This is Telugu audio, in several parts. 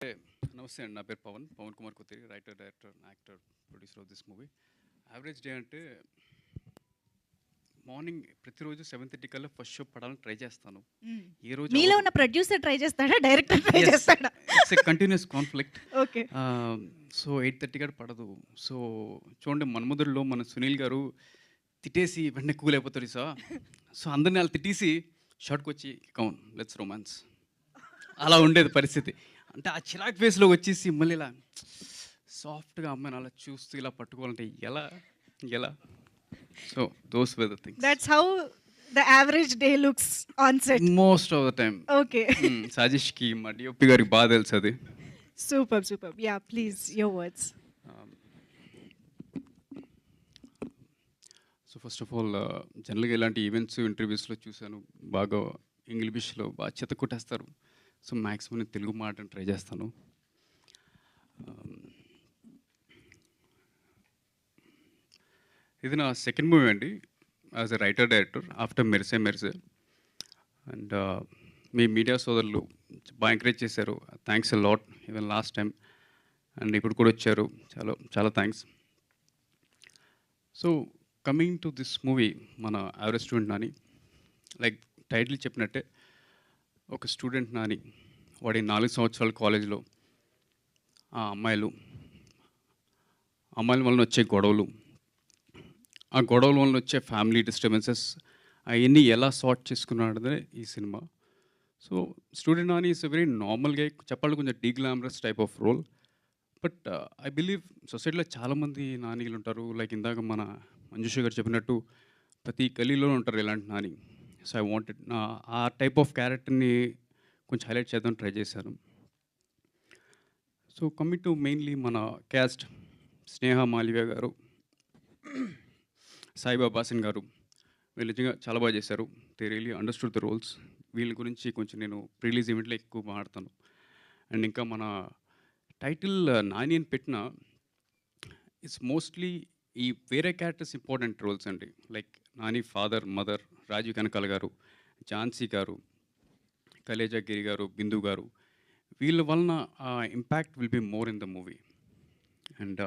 నమస్తే అండి. నా పేరు Pavan. Pavan Kumar Kotheri. Writer, director, actor, producer of this movie. Average day అంటే మార్నింగ్ ప్రతిరోజు 7:30 కల్లా ఫస్ట్ షో పడాలని ట్రై చేస్తాను. హ్మ్. ఏ రోజు మీలో అవ్వదు. ఉన్న ప్రొడ్యూసర్ ట్రై చేస్తాడా? Director try Yes. చేస్తాడా? It's a continuous conflict. Okay. So 8:30 కాడ పడదు. సో చూడండి, మన్మధుడులో మన సునీల్ గారు తిట్టేసి వెంటనే కూల్ అయిపోతారు సో అందరిని వాళ్ళు తిట్టేసి షార్ట్కి వచ్చి కౌన్ లెట్స్ రొమాన్స్ అలా ఉండేది పరిస్థితి. అంటే ఆ చిరాక్ ఫేస్లో వచ్చేసి మళ్ళీ ఇలా సాఫ్ట్గా అమ్మాయిని అలా చూస్తూ ఇలా పట్టుకోవాలంటే ఎలా ఎలా so those were the things that's how the average day looks on set. Most of the time. Okay. సాజిష్కి మా డిఓపి గారికి బాగా తెలుసు అది. Super super. Yeah please your words. So first of all జనరల్గా ఇలాంటి ఈవెంట్స్ ఇంటర్వ్యూస్లో చూశాను, బాగా ఇంగ్లీష్లో బాగా చెత్త కొట్టేస్తారు. సో మ్యాక్సిమం నేను తెలుగు మాట్లాడని ట్రై చేస్తాను. ఇది నా సెకండ్ మూవీ అండి as a writer director after Merise Merise. And మీ మీడియా సోదరులు బాగా ఎంకరేజ్ చేశారు. Thanks a lot even last time. And ఇప్పుడు కూడా వచ్చారు, చాలా చాలా thanks. So coming to this movie, మన average student Nani, like title చెప్పినట్టే ఒక స్టూడెంట్ నాని, వాడి 4 సంవత్సరాల కాలేజీలో ఆ అమ్మాయిల వలన వచ్చే గొడవలు, ఆ గొడవల వలన వచ్చే ఫ్యామిలీ డిస్టర్బెన్సెస్, అవన్నీ ఎలా సార్ట్ చేసుకున్నాడనే ఈ సినిమా. So student Nani is a very నార్మల్గా చెప్పాలి, కొంచెం deglamorous type of role. But I believe సొసైటీలో చాలామంది నానీలు ఉంటారు. లైక్ ఇందాక మన మంజుష గారు చెప్పినట్టు ప్రతి గలీలో ఉంటారు ఇలాంటి నాని. సో ఐ వాంటెడ్ ఆ టైప్ ఆఫ్ క్యారెక్టర్ని కొంచెం హైలైట్ చేద్దాం ట్రై చేశాను. సో కమింగ్ టు మెయిన్లీ మన క్యాస్ట్, స్నేహ మాలివా గారు, సాయిబాబా హాసన్ గారు, వీళ్ళు నిజంగా చాలా బాగా చేశారు. They really understood the roles. వీళ్ళ గురించి కొంచెం నేను ప్రీలీజ్ ఈవెంట్లో ఎక్కువ మాట్లాడతాను. అండ్ ఇంకా మన టైటిల్ నాని అని పెట్టిన ఇట్స్ మోస్ట్లీ ఈ వేరే క్యారెక్టర్స్ ఇంపార్టెంట్ రోల్స్ అండి. Like Nani father, mother, Rajeev Kanakala garu, Jhansi గారు, కలేజా గిరి గారు, బిందు గారు, వీళ్ళ వలన impact will be more in the movie. And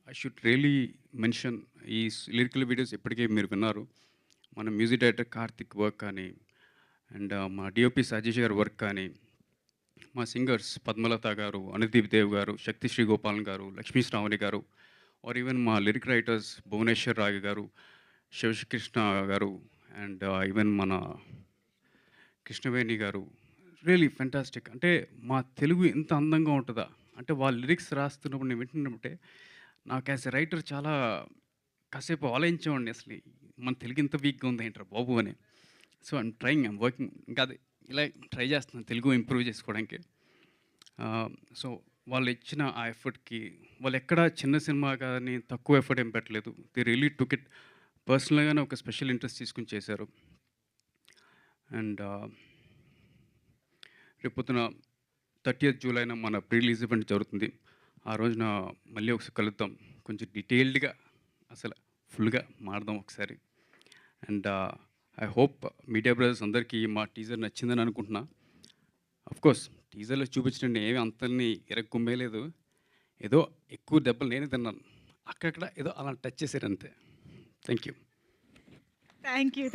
I should really mention ఈ లిరికల్ వీడియోస్ ఇప్పటికే మీరు విన్నారు. మన మ్యూజిక్ డైరెక్టర్ కార్తిక్ వర్క్ కానీ, అండ్ మా డిఓపి సజీష్ గారి వర్క్ కానీ, మా సింగర్స్ పద్మలత గారు, అనుదీప్ దేవ్ గారు, శక్తి శ్రీ గోపాలన్ గారు, లక్ష్మీ శ్రావణి గారు, ఆర్ ఈవెన్ మా లిరిక్ రైటర్స్ భువనేశ్వర్ రాగి గారు, శివకృష్ణ గారు, అండ్ ఈవెన్ మన కృష్ణవేణి గారు, రియలీ ఫెంటాస్టిక్. అంటే మా తెలుగు ఎంత అందంగా ఉంటుందా అంటే వాళ్ళ లిరిక్స్ రాస్తున్నప్పుడు నేను వింటున్నప్పుడే నాకు యాజ్ ఎ రైటర్ చాలా కాసేపు ఆలోచించేవాడిని, అసలు మన తెలుగు ఇంత వీక్గా ఉంది ఏంట్రా బాబు అని. So I'm trying, I'm working, ఇంకా అది ఇలా ట్రై చేస్తున్నాను తెలుగు ఇంప్రూవ్ చేసుకోవడానికి. సో వాళ్ళు ఇచ్చిన ఆ ఎఫర్ట్కి వాళ్ళు ఎక్కడ చిన్న సినిమా కానీ తక్కువ ఎఫర్ట్ ఏం పెట్టలేదు. ది రియలీ టుక్ ఇట్ పర్సనల్గానే ఒక స్పెషల్ ఇంట్రెస్ట్ తీసుకుని చేశారు. అండ్ రేపొద్దున 30th జూలైన మన ప్రీ రిలీజ్ ఈవెంట్ జరుగుతుంది. ఆ రోజున మళ్ళీ ఒకసారి కలుద్దాం, కొంచెం డీటెయిల్డ్గా అసలు ఫుల్గా మాడదాం ఒకసారి. And I hope media brothers అందరికీ మా టీజర్ నచ్చిందని అనుకుంటున్నా. అఫ్కోర్స్ టీజర్లో చూపించిన ఏమి అంతని ఎరక్కుమ్మేలేదు, ఏదో ఎక్కువ దెబ్బలు నేనే తిన్నాను, అక్కడక్కడ ఏదో అలా టచ్ చేశారు అంతే. Thank you. Thank you.